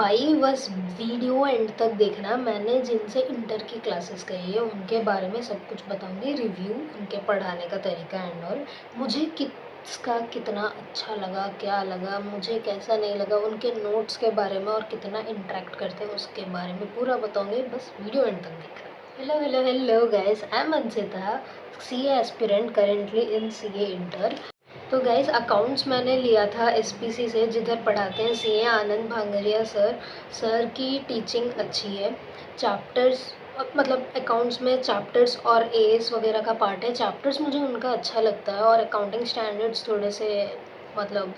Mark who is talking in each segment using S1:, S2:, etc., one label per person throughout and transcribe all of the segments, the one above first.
S1: भाई बस video and तक देखना। मैंने जिनसे इंटर की क्लासेस करी है उनके बारे में सब कुछ बताऊंगी, रिव्यू उनके पढ़ाने का तरीका एंड ऑल। मुझे किसका कितना अच्छा लगा, क्या लगा, मुझे कैसा नहीं लगा, उनके नोट्स के बारे में और कितना इंटरेक्ट करते हैं उसके बारे में पूरा बताऊंगी। बस वीडियो एंड तक देखना। Hello hello hello guys, I am Anshita, CA aspirant currently in CA inter. तो गाइस अकाउंट्स मैंने लिया था एसपीसी से, जिधर पढ़ाते हैं सीए आनंद भांगरिया सर। सर की टीचिंग अच्छी है। चैप्टर्स मतलब अकाउंट्स में चैप्टर्स और एएस वगैरह का पार्ट है। चैप्टर्स मुझे उनका अच्छा लगता है और अकाउंटिंग स्टैंडर्ड्स थोड़े से मतलब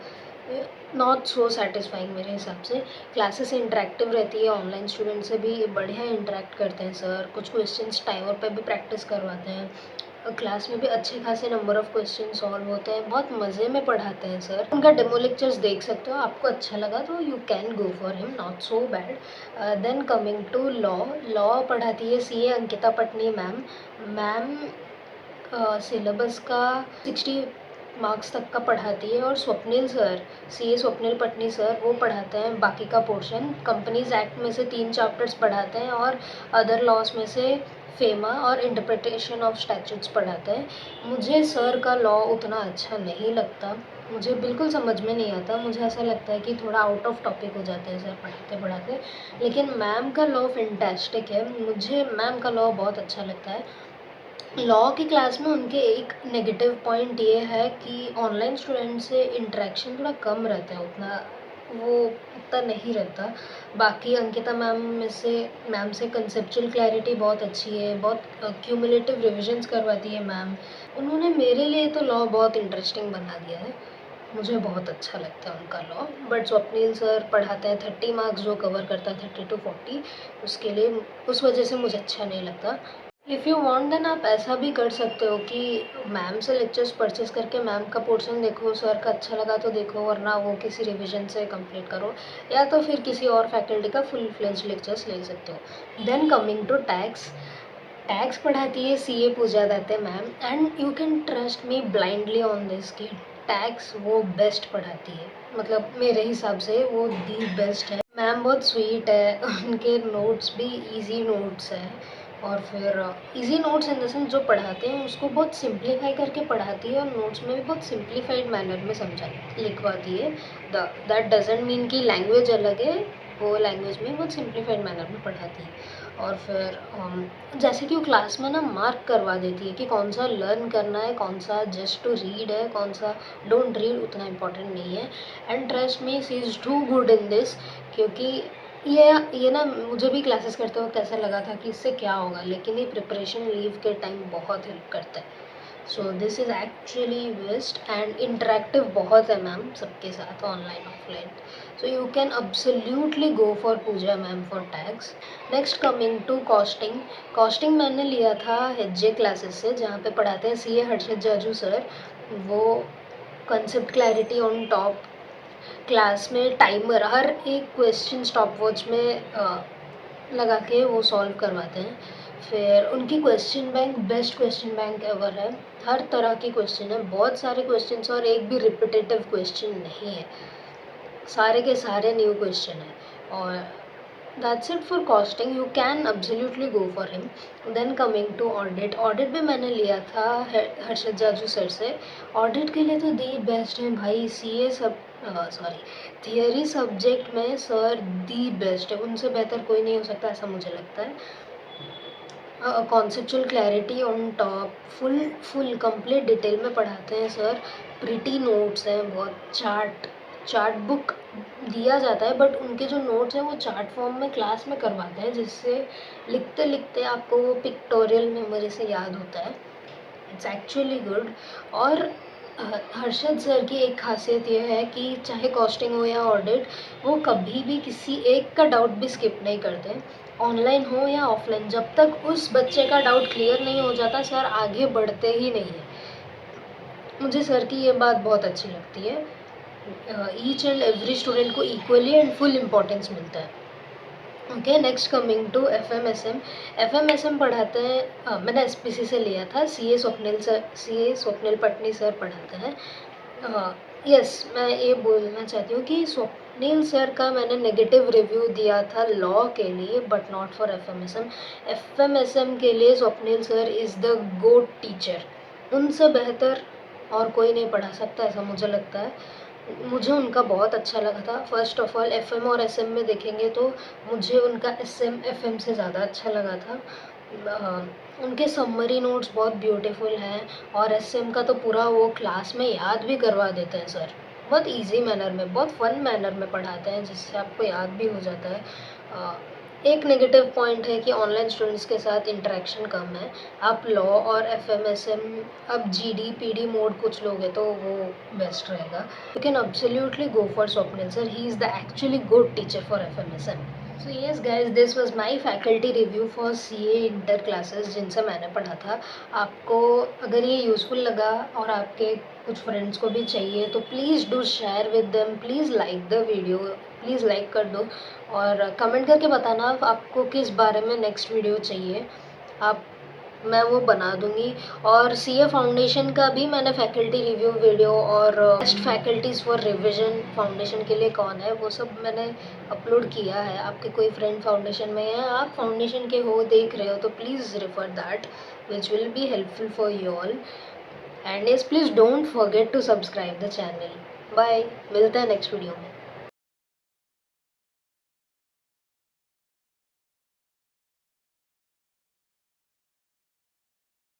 S1: नॉट सो सेटिस्फाइंग मेरे हिसाब से। क्लासेस इंटरेक्टिव रहती है, ऑनलाइन स्टूडेंट से भी बढ़िया इंटरेक्ट करते हैं सर। कुछ क्वेश्चंस टाइमर पे भी प्रैक्टिस करवाते हैं। क्लास में भी अच्छे खासे नंबर ऑफ़ क्वेश्चन सॉल्व होते हैं। बहुत मज़े में पढ़ाते हैं सर। उनका डेमो लेक्चर्स देख सकते हो, आपको अच्छा लगा तो you can go for him, not so bad. Then coming to law. Law पढ़ाती है CA Ankita Patni ma'am. Ma'am syllabus का 60 मार्क्स तक का पढ़ाती है। और Swapnil sir, CA Swapnil Patni sir, वो पढ़ाते हैं बाकी का पोर्शन। कंपनीज एक्ट में से 3 चैप्टर्स पढ़ाते हैं और अदर लॉज में से फेमा और इंटरप्रिटेशन ऑफ स्टैट्यूट्स पढ़ाते हैं। मुझे सर का लॉ उतना अच्छा नहीं लगता, मुझे बिल्कुल समझ में नहीं आता। मुझे ऐसा लगता है कि थोड़ा आउट ऑफ टॉपिक हो जाते हैं सर पढ़ाते पढ़ाते। लेकिन मैम का लॉ फैंटास्टिक है, मुझे मैम का लॉ बहुत अच्छा लगता है। लॉ की क्लास में उनके एक नेगेटिव पॉइंट ये है कि ऑनलाइन स्टूडेंट से इंटरेक्शन थोड़ा कम रहता है, उतना नहीं रहता। बाकी अंकिता मैम से कंसेप्चुअल क्लैरिटी बहुत अच्छी है, बहुत क्यूमुलेटिव रिविजन्स करवाती है मैम। उन्होंने मेरे लिए तो लॉ बहुत इंटरेस्टिंग बना दिया है, मुझे बहुत अच्छा लगता है उनका लॉ। बट स्वप्निल सर पढ़ाते हैं 30 मार्क्स जो कवर करता है 30 to 40, उसके लिए उस वजह से मुझे अच्छा नहीं लगता। इफ़ यू वांट देन आप ऐसा भी कर सकते हो कि मैम से लेक्चर्स परचेज़ करके मैम का पोर्शन देखो, सर का अच्छा लगा तो देखो, वरना वो किसी रिवीजन से कंप्लीट करो, या तो फिर किसी और फैकल्टी का फुल फ्लेज्ड लेक्चर्स ले सकते हो। Then coming to tax. Tax पढ़ाती है CA Pooja Datte ma'am, and you can trust me blindly on this कि टैक्स वो बेस्ट पढ़ाती है। मतलब मेरे हिसाब से वो दी बेस्ट है। मैम बहुत स्वीट है, उनके नोट्स भी इजी नोट्स हैं। और फिर easy notes in the sense जो पढ़ाते हैं उसको बहुत सिंप्लीफाई करके पढ़ाती है, और नोट्स में भी बहुत सिंप्लीफाइड मैनर में समझा लिखवाती है। दैट डजेंट मीन कि लैंग्वेज अलग है, वो लैंग्वेज में बहुत सिंप्लीफाइड मैनर में पढ़ाती है। और फिर जैसे कि वो क्लास में ना मार्क करवा देती है कि कौन सा लर्न करना है, कौन सा जस्ट टू रीड है, कौन सा डोंट रीड, उतना इम्पोर्टेंट नहीं है। And trust me, she is too good in this. क्योंकि ये ना मुझे भी क्लासेस करते वक्त ऐसा लगा था कि इससे क्या होगा, लेकिन ये प्रिपरेशन लीव के टाइम बहुत हेल्प करता है। So this is actually best. And interactive बहुत है मैम सबके साथ, online offline. So you can absolutely go for Pooja ma'am for tax. Next coming to costing. Costing मैंने लिया था एचजे क्लासेस से, जहाँ पे पढ़ाते हैं सीए हर्षित जाजू सर। वो concept clarity on top. Class में टाइमर, हर एक क्वेश्चन स्टॉप वॉच में लगा के वो सॉल्व करवाते हैं। फिर उनकी question bank best question bank ever है। हर तरह के क्वेश्चन है, बहुत सारे क्वेश्चंस, और एक भी रिपीटेटिव क्वेश्चन नहीं है, सारे के सारे न्यू क्वेश्चन है। और that's it for costing, you can absolutely go for him. Then coming to audit. Audit भी मैंने लिया था हर्षद जाजू सर से। ऑडिट के लिए तो दी बेस्ट है भाई, सीए सब सॉरी थियरी सब्जेक्ट में सर दी बेस्ट है, उनसे बेहतर कोई नहीं हो सकता, ऐसा मुझे लगता है। Conceptual clarity on top, full complete detail में पढ़ाते हैं सर। प्रिटी नोट्स हैं बहुत। चार्ट बुक दिया जाता है, बट उनके जो नोट्स हैं वो चार्ट फॉर्म में क्लास में करवाते हैं, जिससे लिखते लिखते आपको वो पिक्टोरियल मेमोरी से याद होता है। It's actually good. और हर्षद सर की एक खासियत ये है कि चाहे कॉस्टिंग हो या ऑडिट, वो कभी भी किसी एक का डाउट भी स्किप नहीं करते, ऑनलाइन हो या ऑफलाइन। जब तक उस बच्चे का डाउट क्लियर नहीं हो जाता, सर आगे बढ़ते ही नहीं हैं। मुझे सर की ये बात बहुत अच्छी लगती है। ईच एंड एवरी स्टूडेंट को इक्वली एंड फुल इम्पोर्टेंस मिलता है। Okay, next coming to FMSM. FMSM पढ़ाते हैं, मैंने एसपीसी से लिया था, सीए स्वप्निल पटनी सर पढ़ाते हैं। यस, मैं ये बोलना चाहती हूँ कि स्वप्निल सर का मैंने नेगेटिव रिव्यू दिया था लॉ के लिए, but not for FMSM. FMSM के लिए Swapnil sir is the goat teacher. उनसे बेहतर और कोई नहीं पढ़ा सकता, ऐसा मुझे लगता है। मुझे उनका बहुत अच्छा लगा था। फर्स्ट ऑफ ऑल एफएम और एसएम में देखेंगे तो मुझे उनका एसएम एफएम से ज़्यादा अच्छा लगा था। उनके समरी नोट्स बहुत ब्यूटीफुल हैं, और एसएम का तो पूरा वो क्लास में याद भी करवा देते हैं सर। बहुत ईज़ी मैनर में, बहुत फ़न मैनर में पढ़ाते हैं, जिससे आपको याद भी हो जाता है। एक नेगेटिव पॉइंट है कि ऑनलाइन स्टूडेंट्स के साथ इंटरेक्शन कम है। आप लॉ और एफएमएसएम, अब जीडी पीडी मोड कुछ लोगे तो वो बेस्ट रहेगा। You can absolutely go for Swapnil sir, he is the actually good teacher for FMSM. So yes guys, this was my faculty review for CA inter classes जिनसे मैंने पढ़ा था। आपको अगर ये यूज़फुल लगा और आपके कुछ फ्रेंड्स को भी चाहिए तो please do share with them, please like the video, please like कर दो, और कमेंट करके बताना आपको किस बारे में नेक्स्ट वीडियो चाहिए। आप मैं वो बना दूँगी। और सीए फाउंडेशन का भी मैंने फैकल्टी रिव्यू वीडियो और best faculties for revision foundation के लिए कौन है, वो सब मैंने अपलोड किया है। आपके कोई फ्रेंड फाउंडेशन में है, आप फाउंडेशन के हो, देख रहे हो, तो please refer that, which will be helpful for you all. And yes, please don't forget to subscribe the channel. Bye, मिलते हैं नेक्स्ट वीडियो में।